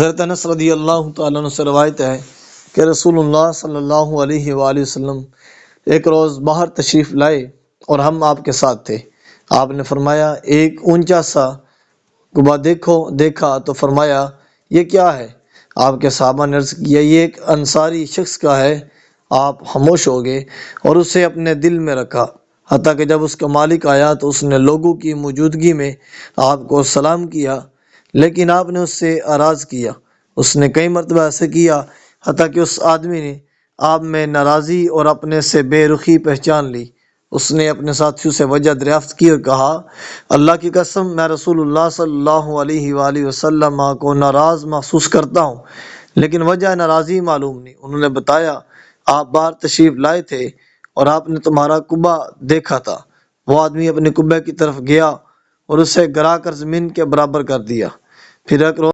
حضرت انس رضی اللہ تعالیٰ عنہ سے روایت ہے کہ رسول اللہ صلی اللہ علیہ وآلہ وسلم ایک روز باہر تشریف لائے اور ہم آپ کے ساتھ تھے۔ آپ نے فرمایا ایک اونچا سا غبا دیکھا تو فرمایا یہ کیا ہے؟ آپ کے صحابہ نے عرض کیا یہ ایک انصاری شخص کا ہے۔ آپ خاموش ہو گئے اور اسے اپنے دل میں رکھا، حتیٰ کہ جب اس کا مالک آیا تو اس نے لوگوں کی موجودگی میں آپ کو سلام کیا، لیکن آپ نے اس سے اعراض کیا۔ اس نے کئی مرتبہ ایسے کیا حتیٰ کہ اس آدمی نے آپ میں ناراضی اور اپنے سے بے رخی پہچان لی۔ اس نے اپنے ساتھیوں سے وجہ دریافت کی اور کہا اللہ کی قسم میں رسول اللہ صلی اللہ علیہ وآلہ وسلم کو ناراض محسوس کرتا ہوں، لیکن وجہ ناراضی معلوم نہیں۔ انہوں نے بتایا آپ باہر تشریف لائے تھے اور آپ نے تمہارا قبہ دیکھا تھا۔ وہ آدمی اپنے قبے کی طرف گیا اور اسے گرا کر زمین کے برابر کر دیا۔ پھر ایک روز